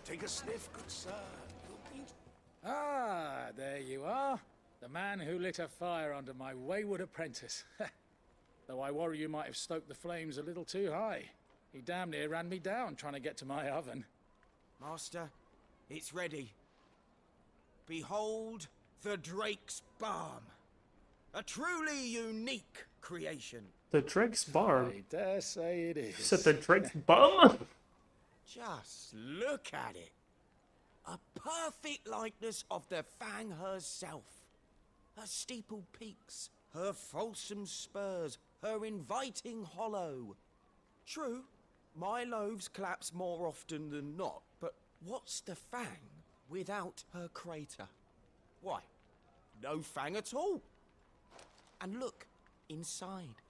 Take a sniff, good sir. You'll be... Ah, there you are. The man who lit a fire under my wayward apprentice. Though I worry you might have stoked the flames a little too high. He damn near ran me down trying to get to my oven. Master, it's ready. Behold the Drake's Balm. A truly unique creation. The Drake's Balm? I dare say it is. You said the Drake's Bum? Just look at it. A perfect likeness of the Fang herself. Her steepled peaks, her fulsome spurs, her inviting hollow. True, my loaves collapse more often than not, but what's the Fang without her crater? Why, no Fang at all. And look, inside.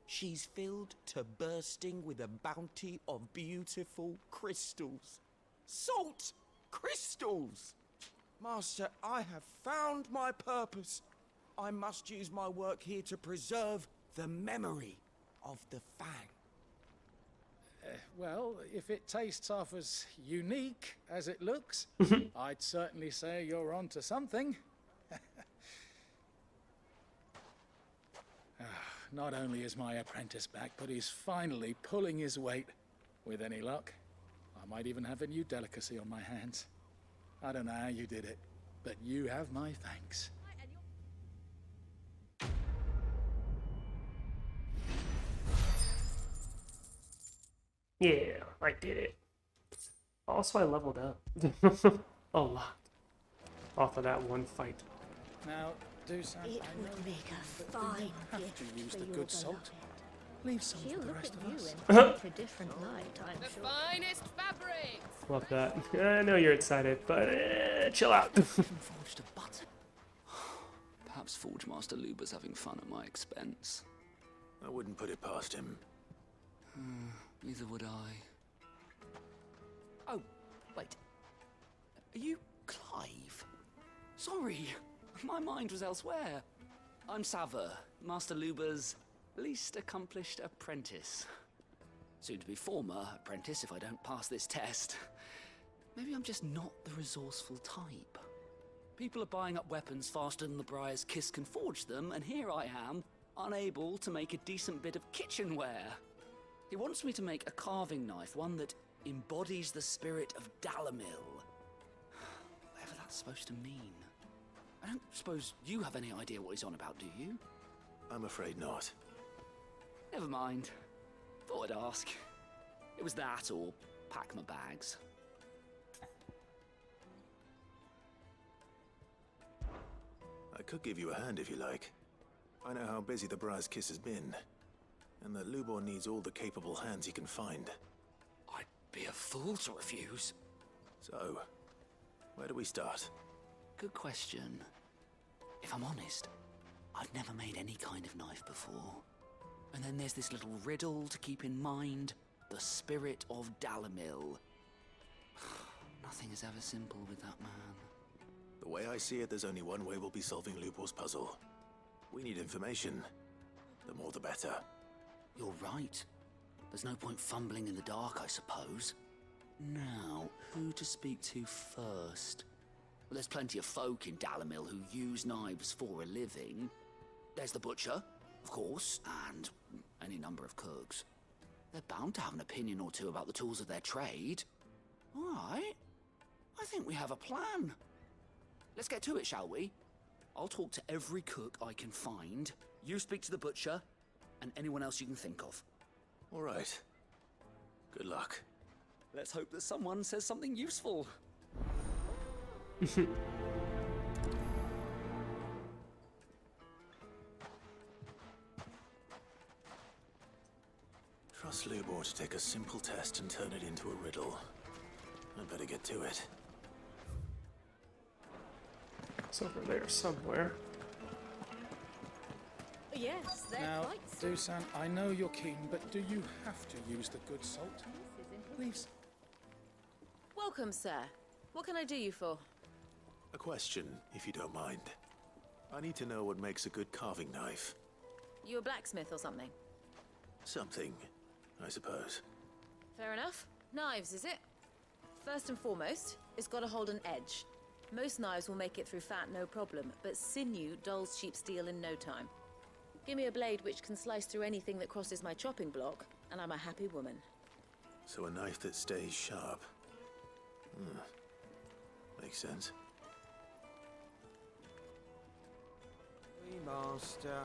She's filled to bursting with a bounty of beautiful crystals. Salt crystals! Master, I have found my purpose. I must use my work here to preserve the memory of the Fang. Well, if it tastes half as unique as it looks, I'd certainly say you're onto something. Not only is my apprentice back, but he's finally pulling his weight. With any luck, I might even have a new delicacy on my hands. I don't know how you did it, but you have my thanks. Yeah, I did it. Also, I leveled up. A lot. Off of that one fight. Now, do something. It would make a fine Have gift to use for the your good salt. beloved. Leave some She'll for the look rest at of you us. in quite a different light, I'm The sure. finest fabrics! Love that. I know you're excited, but chill out. Forged a button. Perhaps Forge Master Luber's having fun at my expense. I wouldn't put it past him. Neither would I. Oh, wait. Are you Clive? Sorry, my mind was elsewhere. I'm Saver, Master Luber's least accomplished apprentice. Soon to be former apprentice if I don't pass this test. Maybe I'm just not the resourceful type. People are buying up weapons faster than the Briar's Kiss can forge them, and here I am, unable to make a decent bit of kitchenware. He wants me to make a carving knife, one that embodies the spirit of Dalamil. Whatever that's supposed to mean. I don't suppose you have any idea what he's on about, do you? I'm afraid not. Never mind. Thought I'd ask. It was that or pack my bags. I could give you a hand if you like. I know how busy the Briar's Kiss has been, and that Lubor needs all the capable hands he can find. I'd be a fool to refuse. So, where do we start? Good question. If I'm honest, I've never made any kind of knife before. And then there's this little riddle to keep in mind. The spirit of Dalamil. Nothing is ever simple with that man. The way I see it, there's only one way we'll be solving Lubor's puzzle. We need information. The more the better. You're right. There's no point fumbling in the dark, I suppose. Now, who to speak to first? Well, there's plenty of folk in Dalamil who use knives for a living. There's the butcher, of course, and any number of cooks. They're bound to have an opinion or two about the tools of their trade. All right. I think we have a plan. Let's get to it, shall we? I'll talk to every cook I can find. You speak to the butcher, and anyone else you can think of. All right. Good luck. Let's hope that someone says something useful. Trust Lubor to take a simple test and turn it into a riddle. I'd better get to it. It's over there somewhere. Yes, they're Now, quite Dusan, I know you're keen, but do you have to use the good salt? Please. Welcome, sir. What can I do you for? A question, if you don't mind. I need to know what makes a good carving knife. You a blacksmith or something? Something, I suppose. Fair enough. Knives, is it? First and foremost, it's got to hold an edge. Most knives will make it through fat no problem, but sinew dulls cheap steel in no time. Give me a blade which can slice through anything that crosses my chopping block, and I'm a happy woman. So a knife that stays sharp. Makes sense. Master.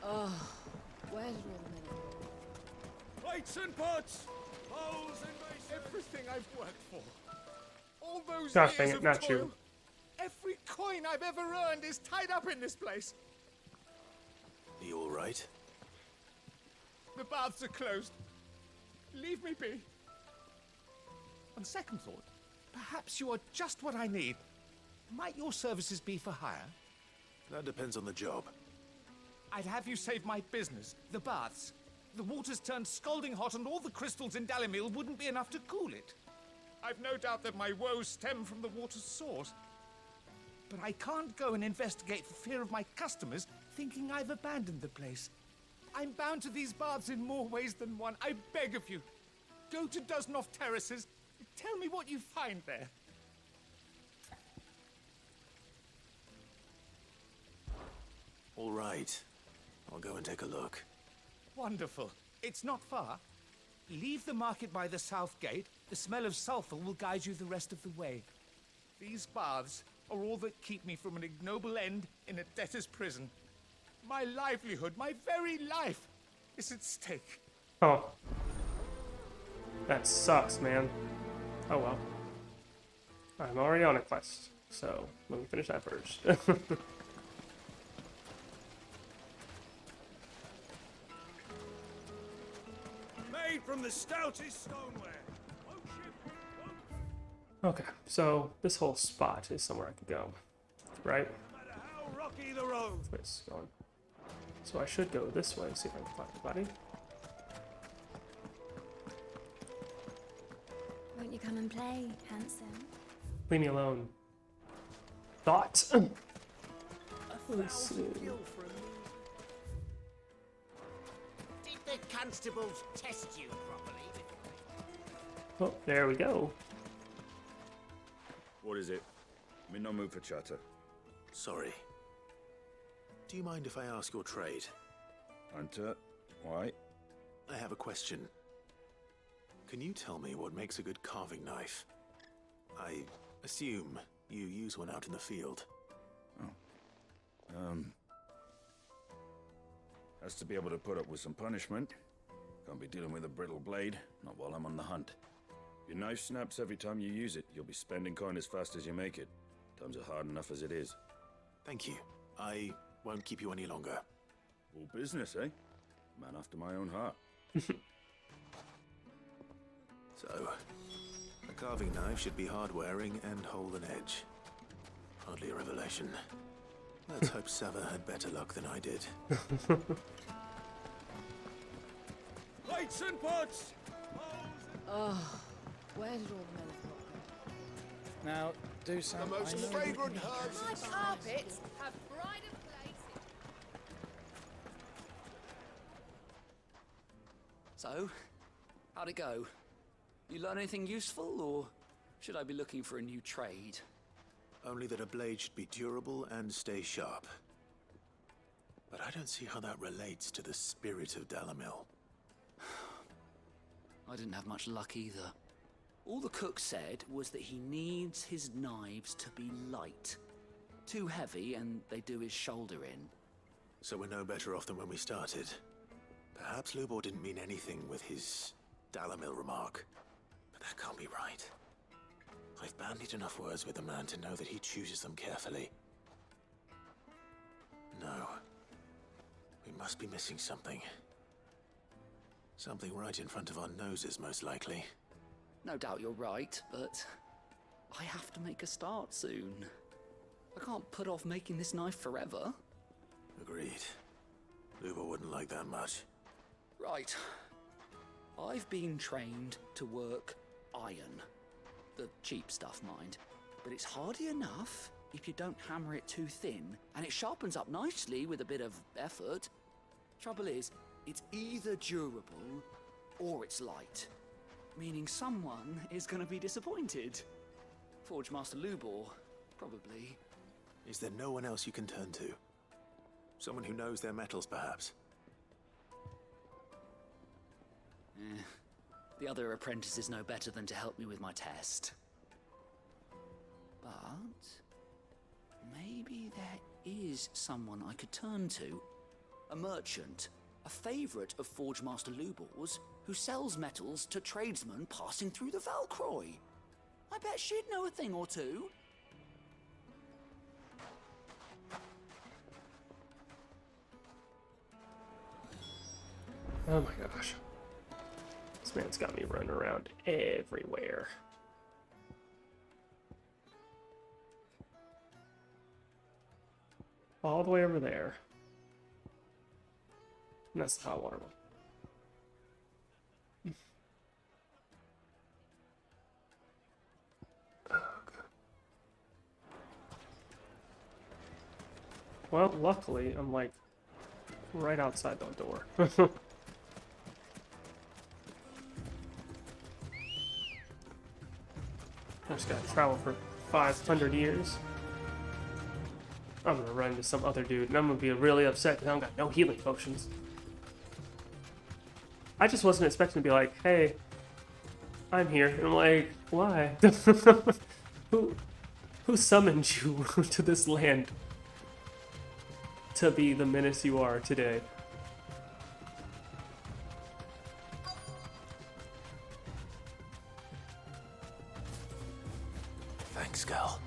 Oh, where did all the men go? Plates and pots! Bowls and basins! Everything I've worked for. All those Gosh, years dang it, of not toil. you. Every coin I've ever earned is tied up in this place. Are you all right? The baths are closed. Leave me be. On second thought, perhaps you are just what I need. Might your services be for hire? That depends on the job. I'd have you save my business, the baths. The water's turned scalding hot and all the crystals in Dalimil wouldn't be enough to cool it. I've no doubt that my woes stem from the water's source. But I can't go and investigate for fear of my customers thinking I've abandoned the place. I'm bound to these baths in more ways than one. I beg of you. Go to Dusnoff Terraces. Tell me what you find there. All right. I'll go and take a look. Wonderful. It's not far. Leave the market by the south gate. The smell of sulfur will guide you the rest of the way. These baths are all that keep me from an ignoble end in a debtor's prison. My livelihood, my very life, is at stake. Oh. That sucks, man. Oh well. I'm already on a quest, so let me finish that first. Made from the stoutest stoneware. Okay, so this whole spot is somewhere I could go, right? No matter how rocky the road. Where's this going? So I should go this way, see if I can find anybody. Won't you come and play, handsome? Leave me alone. Thoughts? Let's see. Did the constables test you properly? Oh, there we go. What is it? I'm in no mood for chatter. Sorry. Do you mind if I ask your trade? Hunter, why? I have a question. Can you tell me what makes a good carving knife? I assume you use one out in the field. Has to be able to put up with some punishment. Can't be dealing with a brittle blade, not while I'm on the hunt. Your knife snaps every time you use it. You'll be spending coin as fast as you make it. Times are hard enough as it is. Thank you. I won't keep you any longer. All business, eh? Man after my own heart. So, a carving knife should be hard-wearing and hold an edge. Hardly a revelation. Let's hope Sava had better luck than I did. Plates and pots! Oh, where did all the men go? Now, do some. The most I know fragrant you- herbs. My carpets have brighter places. So, how'd it go? You learn anything useful, or should I be looking for a new trade? Only that a blade should be durable and stay sharp. But I don't see how that relates to the spirit of Dalimil. I didn't have much luck either. All the cook said was that he needs his knives to be light. Too heavy and they do his shoulder in. So we're no better off than when we started. Perhaps Lubor didn't mean anything with his Dalimil remark. But that can't be right. I've bandied enough words with the man to know that he chooses them carefully. No. We must be missing something. Something right in front of our noses, most likely. No doubt you're right, but I have to make a start soon. I can't put off making this knife forever. Agreed. Lubor wouldn't like that much. Right. I've been trained to work iron. The cheap stuff, mind. But it's hardy enough if you don't hammer it too thin, and it sharpens up nicely with a bit of effort. Trouble is, it's either durable or it's light. meaning someone is gonna be disappointed. Forge Master Lubor, probably. Is there no one else you can turn to? Someone who knows their metals, perhaps? The other apprentices know better than to help me with my test. But maybe there is someone I could turn to. A merchant, a favorite of Forge Master Lubor's, who sells metals to tradesmen passing through the Valcroy. I bet she'd know a thing or two. Oh my gosh. This man's got me running around everywhere. All the way over there. And that's the hot water one. Well, luckily, I'm like right outside the door. I just gotta travel for 500 years. I'm gonna run into some other dude, and I'm gonna be really upset because I don't got no healing potions. I just wasn't expecting to be like, hey, I'm here. And I'm like, why? Who summoned you to this land to be the menace you are today? Thanks, Gal.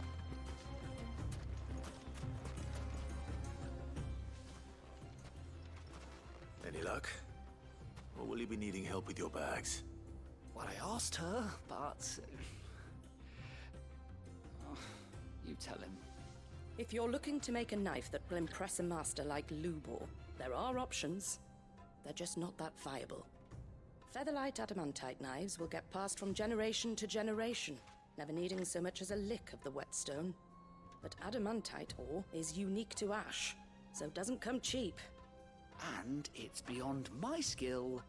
Any luck? Or will you be needing help with your bags? Well, I asked her, but... Oh, you tell him. If you're looking to make a knife that will impress a master like Lubor, there are options. They're just not that viable. Featherlight adamantite knives will get passed from generation to generation, never needing so much as a lick of the whetstone. But adamantite ore is unique to ash, so it doesn't come cheap. And it's beyond my skill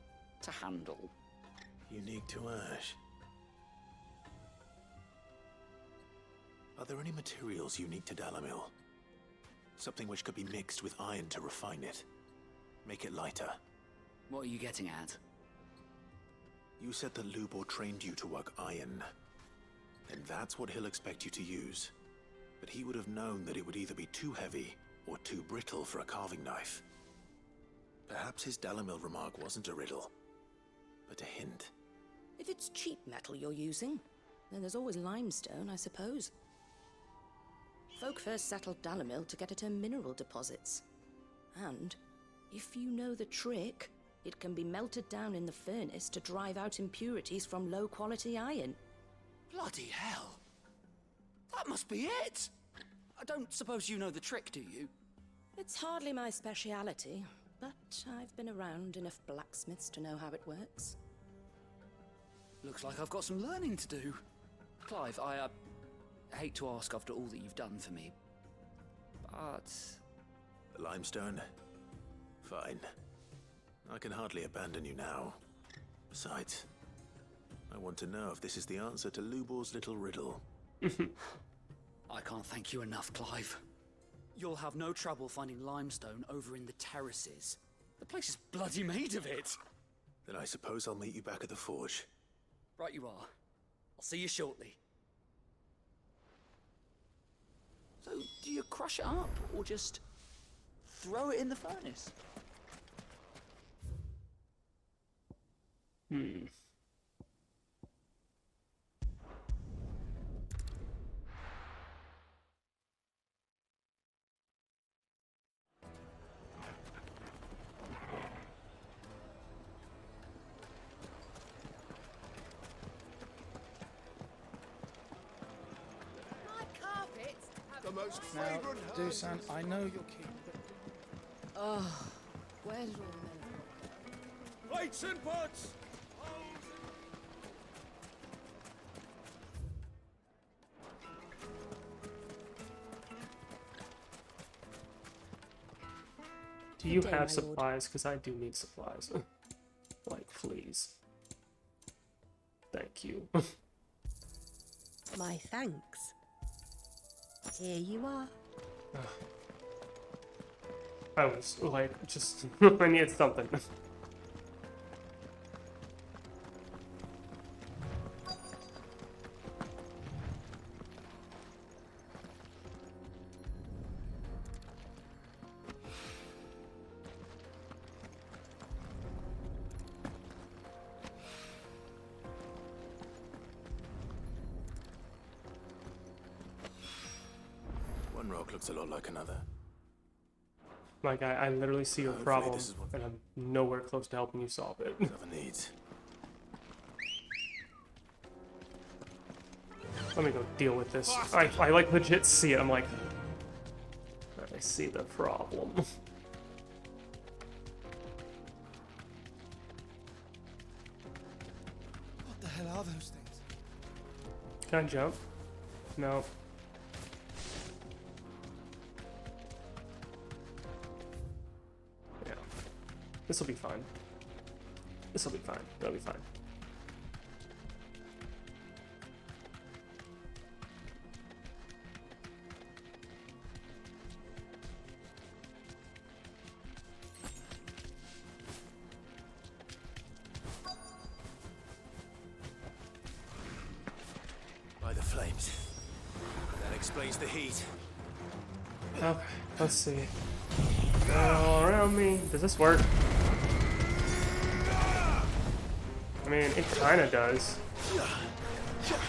to handle. Unique to ash. Are there any materials unique to Dalamil? Something which could be mixed with iron to refine it. Make it lighter. What are you getting at? You said that Lubor trained you to work iron. Then that's what he'll expect you to use. But he would have known that it would either be too heavy or too brittle for a carving knife. Perhaps his Dalamil remark wasn't a riddle, but a hint. If it's cheap metal you're using, then there's always limestone, I suppose. Folk first settled Dalamil to get at her mineral deposits. And, if you know the trick, it can be melted down in the furnace to drive out impurities from low-quality iron. Bloody hell! That must be it! I don't suppose you know the trick, do you? It's hardly my speciality, but I've been around enough blacksmiths to know how it works. Looks like I've got some learning to do. Clive, I hate to ask after all that you've done for me, but... The limestone? Fine. I can hardly abandon you now. Besides, I want to know if this is the answer to Lubor's little riddle. I can't thank you enough, Clive. You'll have no trouble finding limestone over in the terraces. The place is bloody made of it. Then I suppose I'll meet you back at the forge. Right you are. I'll see you shortly. So, do you crush it up, or just throw it in the furnace? Now, Dusan, I know you're keen, but... Oh, where's all the men? Plates and pots! Do you Good day, have my lord. supplies? Because I do need supplies. Like, please. Thank you. My thanks. Here you are. I was like, just I needed something. One rock looks a lot like another. Like, I literally see your Hopefully problem, this is what and I'm nowhere close to helping you solve it. Another needs. Let me go deal with this. I like legit see it. I'm like, I see the problem. What the hell are those things? Can I jump? No. Yeah. This will be fine. This will be fine. That'll be fine. By the flames. That explains the heat. Okay, let's see. All around me. Does this work? I mean, it kinda does.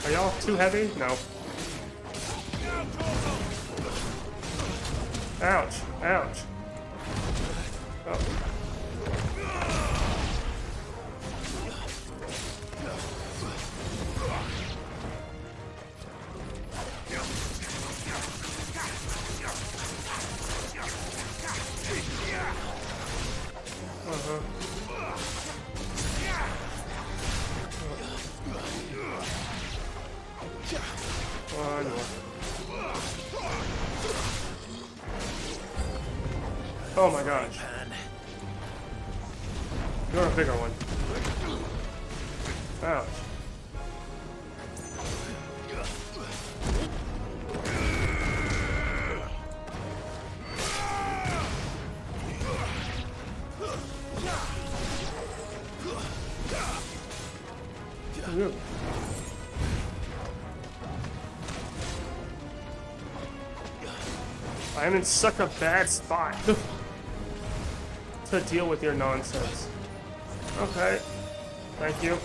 Are y'all too heavy? No. Ouch. Ouch. Oh. One more. Oh my gosh. You're a bigger one. Ouch. Ooh. I'm in such a bad spot to deal with your nonsense. Okay. Thank you.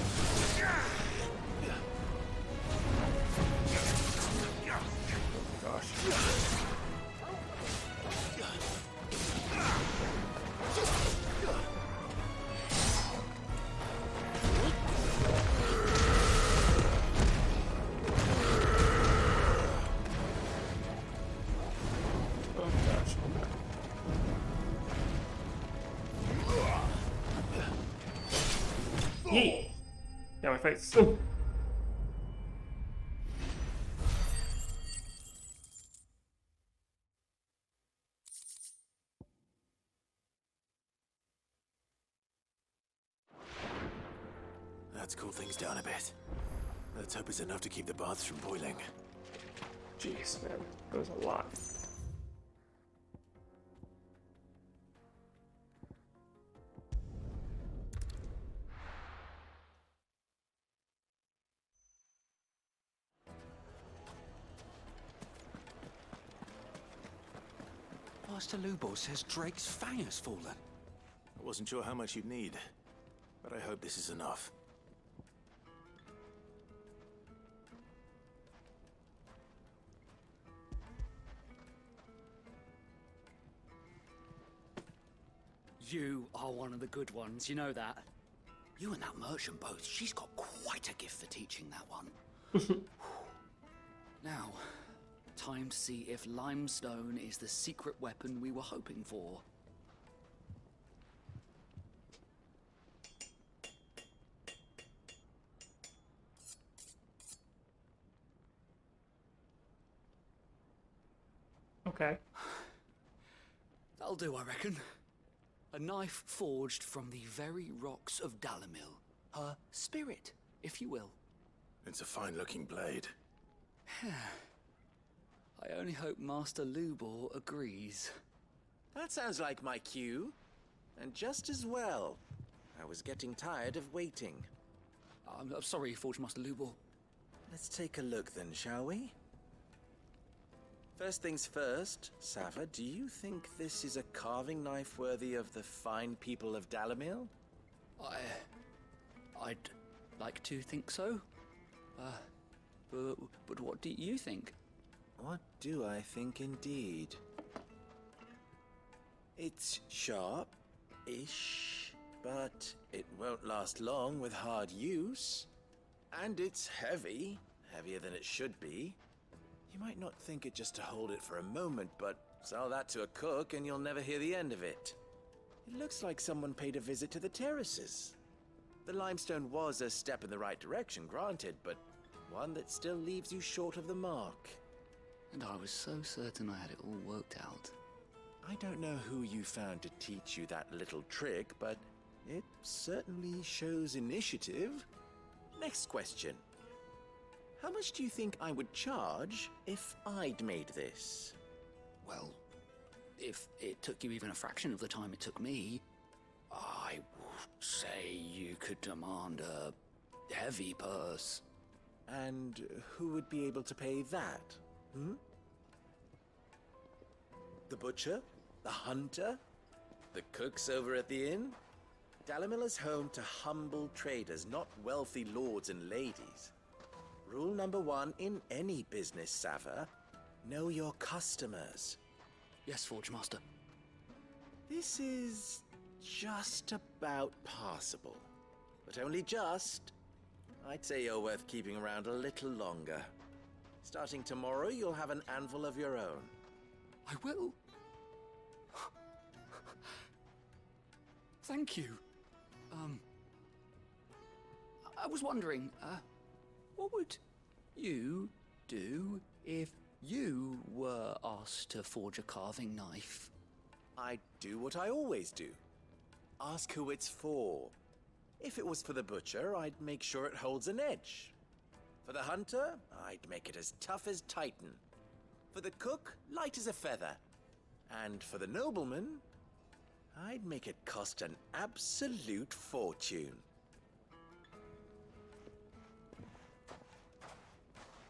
Gosh. Yeet! Yeah, my face. That's cooled things down a bit. Let's hope it's enough to keep the baths from boiling. Jeez, man. That was a lot. Master Lubor says Drake's fang has fallen. I wasn't sure how much you'd need, but I hope this is enough. You are one of the good ones, you know that. You and that merchant both, she's got quite a gift for teaching that one. Now, time to see if limestone is the secret weapon we were hoping for. Okay. That'll do, I reckon. A knife forged from the very rocks of Dalamil. Her spirit, if you will. It's a fine-looking blade. I only hope Master Lubor agrees. That sounds like my cue. And just as well. I was getting tired of waiting. I'm sorry, Forge Master Lubor. Let's take a look then, shall we? First things first, Sava, do you think this is a carving knife worthy of the fine people of Dalamil? I'd like to think so. But what do you think? What do I think indeed? It's sharp-ish, but it won't last long with hard use. And it's heavy, heavier than it should be. You might not think it just to hold it for a moment, but sell that to a cook and you'll never hear the end of it. It looks like someone paid a visit to the terraces. The limestone was a step in the right direction, granted, but one that still leaves you short of the mark. And I was so certain I had it all worked out. I don't know who you found to teach you that little trick, but it certainly shows initiative. Next question. How much do you think I would charge if I'd made this? Well, if it took you even a fraction of the time it took me, I would say you could demand a heavy purse. And who would be able to pay that? The butcher? The hunter? The cooks over at the inn? Dalamil is home to humble traders, not wealthy lords and ladies. Rule number 1 in any business, Sava, know your customers. Yes, Forge Master. This is just about passable. But only just. I'd say you're worth keeping around a little longer. Starting tomorrow, you'll have an anvil of your own. I will. Thank you. I was wondering, what would you do if you were asked to forge a carving knife? I'd do what I always do. Ask who it's for. If it was for the butcher, I'd make sure it holds an edge. For the hunter, I'd make it as tough as Titan. For the cook, light as a feather. And for the nobleman, I'd make it cost an absolute fortune.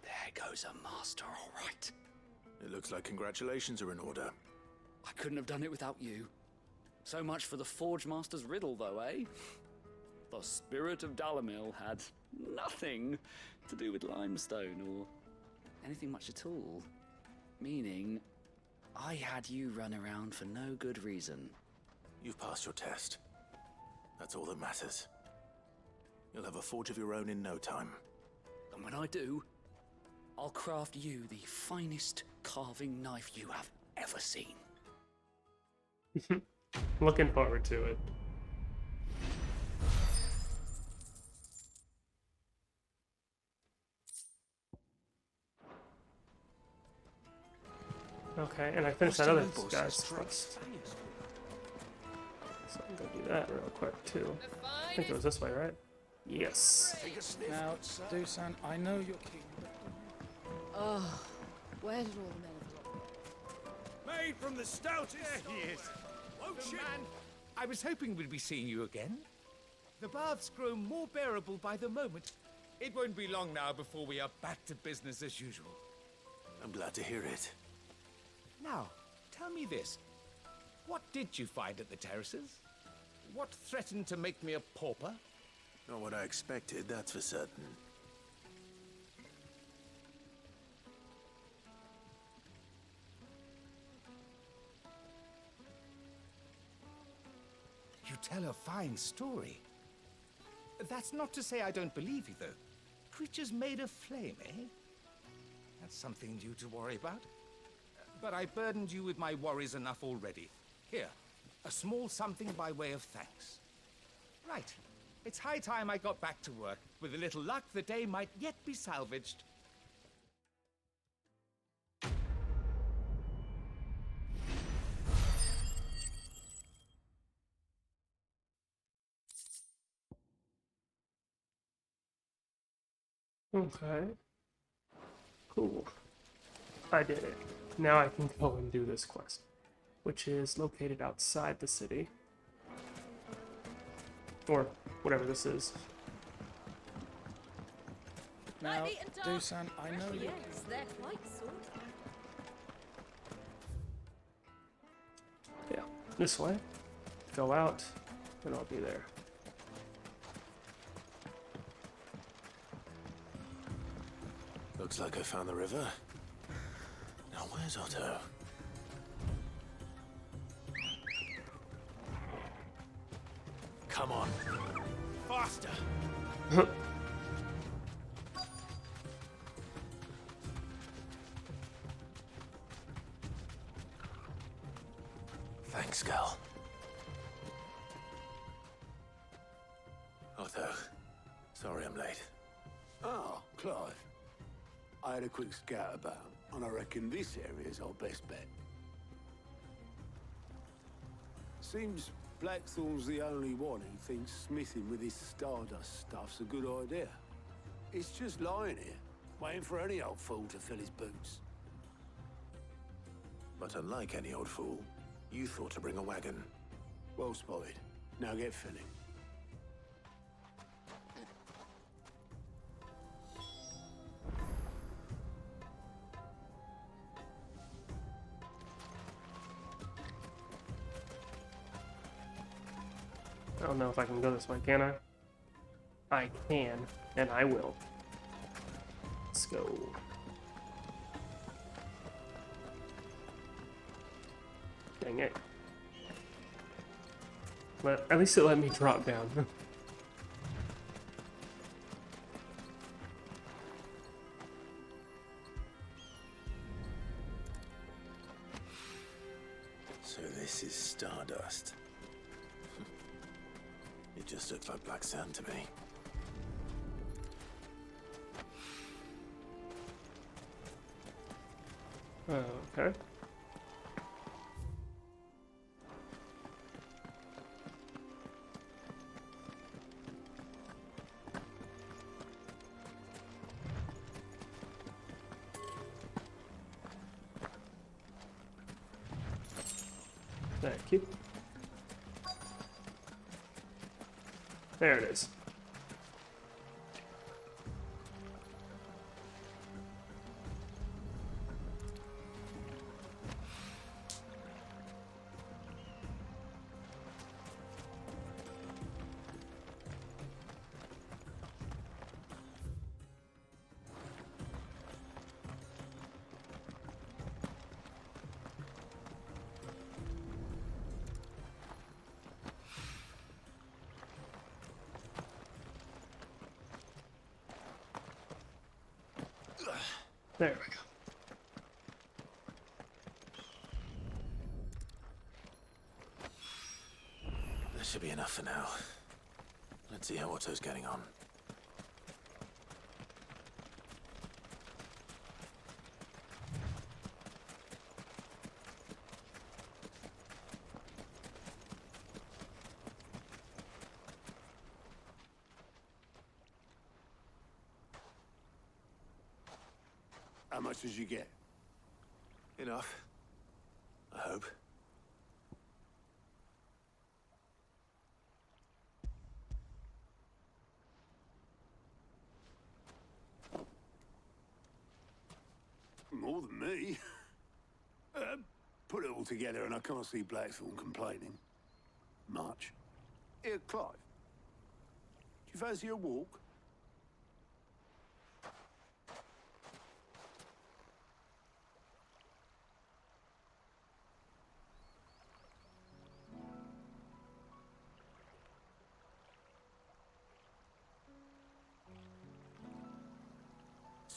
There goes a master, all right. It looks like congratulations are in order. I couldn't have done it without you. So much for the Forge Master's riddle, though, eh? The spirit of Dalamil had nothing to do with limestone or anything much at all. Meaning, I had you run around for no good reason. You've passed your test. That's all that matters. You'll have a forge of your own in no time. And when I do, I'll craft you the finest carving knife you have ever seen. Looking forward to it. Okay, and I finished that other guy's quest. So I'm gonna do that real quick too. I think it was this way, right? Yes. Now, Dusan, I know you're keen. Oh, where did all the men drop? Made from the stoutest. There he is. The man. I was hoping we'd be seeing you again. The baths grow more bearable by the moment. It won't be long now before we are back to business as usual. I'm glad to hear it. Now, tell me this. What did you find at the terraces? What threatened to make me a pauper? Not what I expected, that's for certain. You tell a fine story. That's not to say I don't believe you, though. Creatures made of flame, eh? That's something new to worry about. But I burdened you with my worries enough already. Here, a small something by way of thanks. Right. It's high time I got back to work. With a little luck, the day might yet be salvaged. Okay. Cool. I did it. Now I can go and do this quest, which is located outside the city. Or whatever this is. Now, Dusan, I know you. Yes, they're quite sorted. Yeah, this way. Go out, and I'll be there. Looks like I found the river. Now where's Otto? Come on. Faster! Thanks, Gal. Otto, sorry I'm late. Oh, Clive. I had a quick scout about, and I reckon this area's our best bet. Seems Blackthorn's the only one who thinks smithing with his Stardust stuff's a good idea. It's just lying here, waiting for any old fool to fill his boots. But unlike any old fool, you thought to bring a wagon. Well spotted. Now get filling. I don't know if I can go this way, can I? I can, and I will. Let's go. Dang it. But at least it let me drop down. So this is Stardust. It just looks like black sand to me. Okay. Thank you. There it is. There we go. That should be enough for now. Let's see how Otto's getting on. How much did you get? Enough. I hope. More than me. Put it all together and I can't see Blackthorn complaining. Much. Here, Clive. Do you fancy a walk?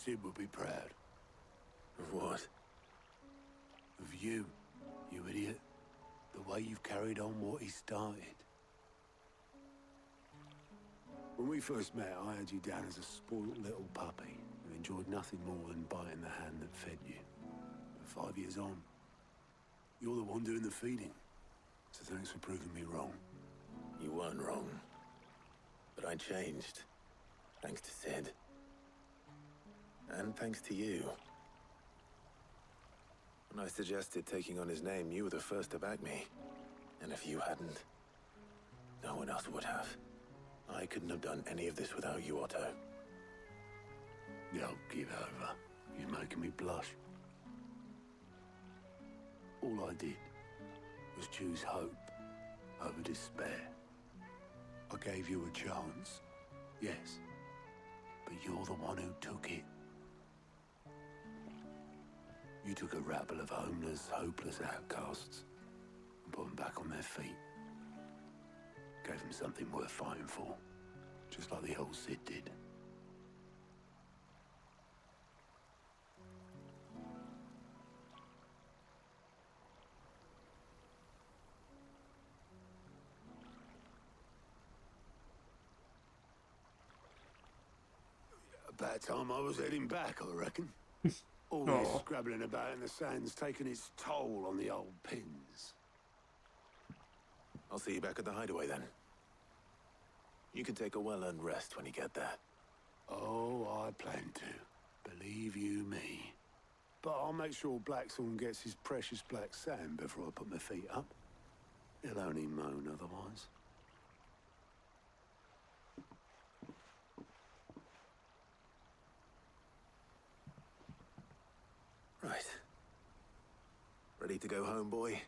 Sid would be proud. Of what? Of you, you idiot. The way you've carried on what he started. When we first met, I had you down as a spoiled little puppy who enjoyed nothing more than biting the hand that fed you. But 5 years on, you're the one doing the feeding. So thanks for proving me wrong. You weren't wrong. But I changed. Thanks to Sid. And thanks to you. When I suggested taking on his name, you were the first to back me. And if you hadn't, no one else would have. I couldn't have done any of this without you, Otto. Don't give over. You're making me blush. All I did was choose hope over despair. I gave you a chance, yes, but you're the one who took it. You took a rabble of homeless, hopeless outcasts and put them back on their feet. Gave them something worth fighting for, just like the old Cid did. About time I was heading back, I reckon. All this scrabbling about in the sand's taking its toll on the old pins. I'll see you back at the hideaway then. You can take a well-earned rest when you get there. Oh, I plan to. Believe you me. But I'll make sure Blackthorn gets his precious black sand before I put my feet up. He'll only moan otherwise. Right. Ready to go home, boy?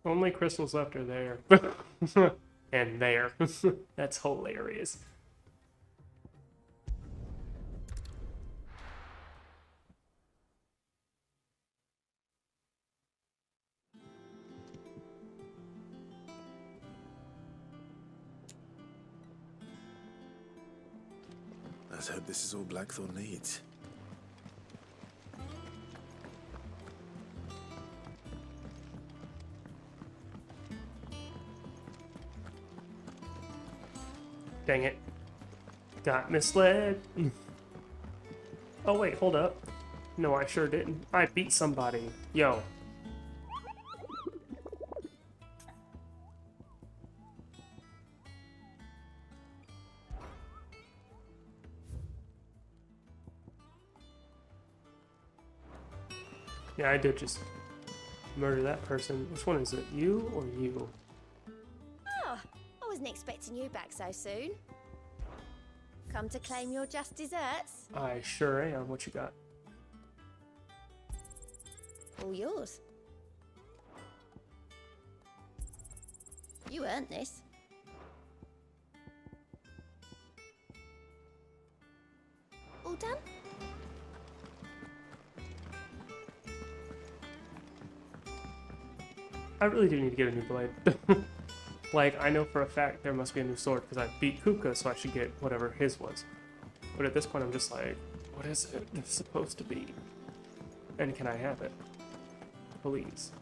Only crystals left are there. And there. That's hilarious. Let's hope this is all Blackthorn needs. Dang it. Got misled. Oh wait, hold up. No, I sure didn't. I beat somebody. Yo. Yeah, I did just murder that person. Which one is it? You or you? Oh, I wasn't expecting you back so soon. Come to claim your just desserts? I sure am. What you got? All yours. You earned this. All done? I really do need to get a new blade. Like, I know for a fact there must be a new sword because I beat Kuka, so I should get whatever his was. But at this point, I'm just like, what is it supposed to be? And can I have it? Please.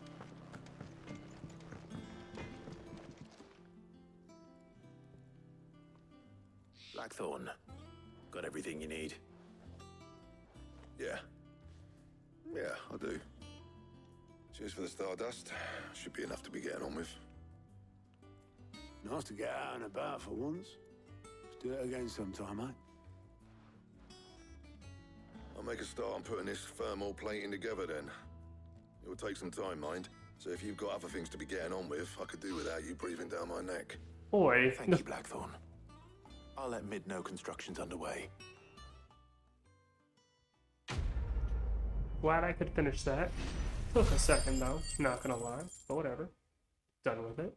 Blackthorn, got everything you need? Yeah. Yeah, I do. Cheers for the stardust. Should be enough to be getting on with. Nice to get out and about for once. Let's do it again sometime, eh? I'll make a start on putting this thermal plating together then. It will take some time, mind. So if you've got other things to be getting on with, I could do without you breathing down my neck. Boy. Thank you, Blackthorn. I'll let Mid know construction's underway. Glad I could finish that. Took a second though, not gonna lie, but whatever. Done with it.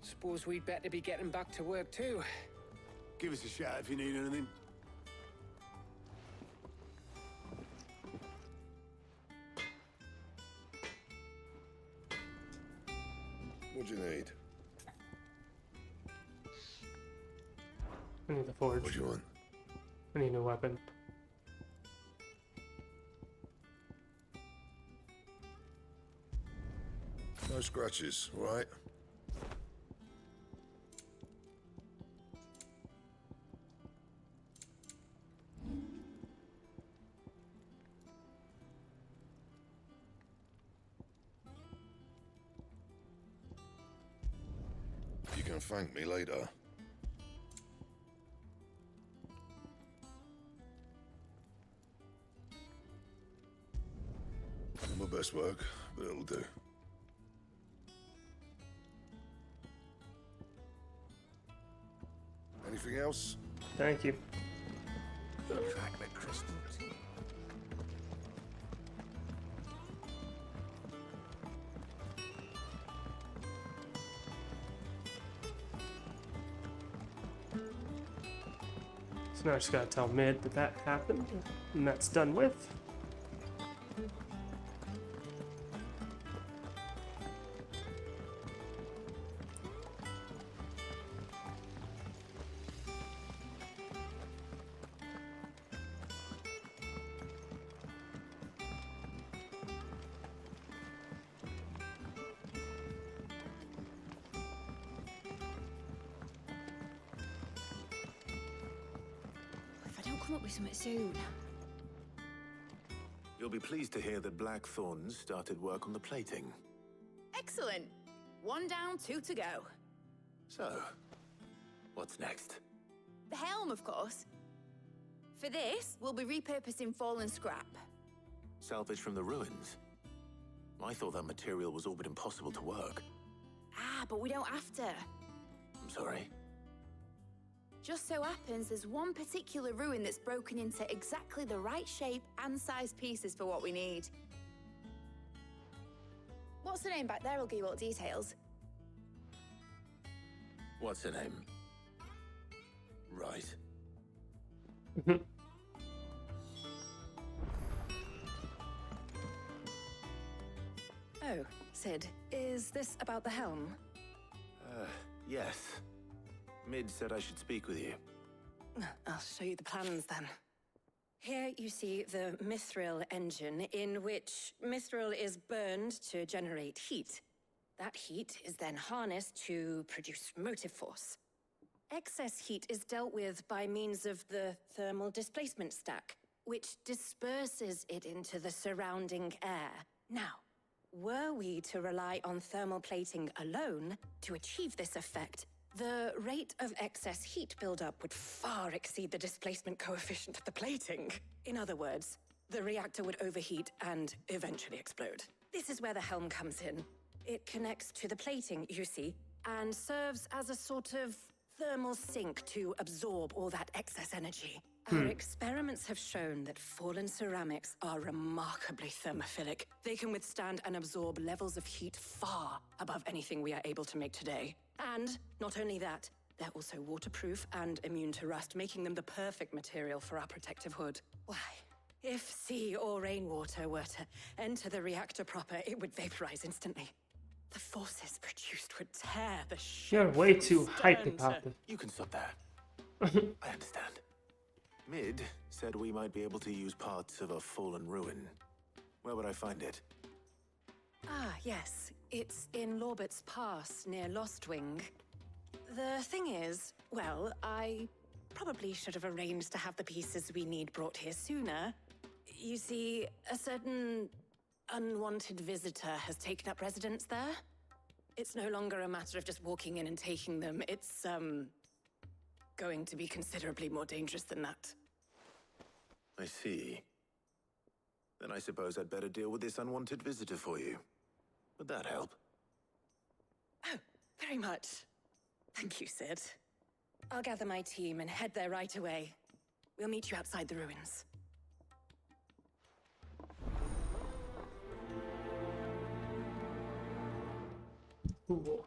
Suppose we'd better be getting back to work too. Give us a shout if you need anything. What do you need? I need the forge. What do you want? I need a new weapon. No scratches, all right? can thank me later. Not my best work, but it'll do. Anything else? Thank you. Track the crystals. So now I just gotta tell Mid that that happened, and that's done with. If I don't come up with something soon. You'll be pleased to hear that Blackthorn started work on the plating. Excellent. 1 down, 2 to go. So, what's next? The helm, of course. For this, we'll be repurposing fallen scrap. Salvage from the ruins? I thought that material was all but impossible to work. Ah, but we don't have to. I'm sorry. Just so happens there's one particular ruin that's broken into exactly the right shape and size pieces for what we need. What's the name back there? I'll give you all the details. What's her name? Right. Oh, Sid, is this about the helm? Yes. Mid said I should speak with you. I'll show you the plans then. Here you see the mithril engine, in which mithril is burned to generate heat. That heat is then harnessed to produce motive force. Excess heat is dealt with by means of the thermal displacement stack, which disperses it into the surrounding air. Now, were we to rely on thermal plating alone to achieve this effect, the rate of excess heat buildup would far exceed the displacement coefficient of the plating. In other words, the reactor would overheat and eventually explode. This is where the helm comes in. It connects to the plating, you see, and serves as a sort of thermal sink to absorb all that excess energy. Our experiments have shown that fallen ceramics are remarkably thermophilic. They can withstand and absorb levels of heat far above anything we are able to make today. And not only that, they're also waterproof and immune to rust, making them the perfect material for our protective hood. Why, if sea or rainwater were to enter the reactor proper, it would vaporize instantly. The forces produced would tear the ship. You're way too from hyped stern about to- this. You can stop there. I understand. Mid said we might be able to use parts of a fallen ruin. Where would I find it? Ah, yes. It's in Lorbert's Pass, near Lostwing. The thing is, well, I probably should have arranged to have the pieces we need brought here sooner. You see, a certain unwanted visitor has taken up residence there. It's no longer a matter of just walking in and taking them. It's, going to be considerably more dangerous than that. I see. Then I suppose I'd better deal with this unwanted visitor for you. Would that help? Oh, very much. Thank you, Sid. I'll gather my team and head there right away. We'll meet you outside the ruins. Cool.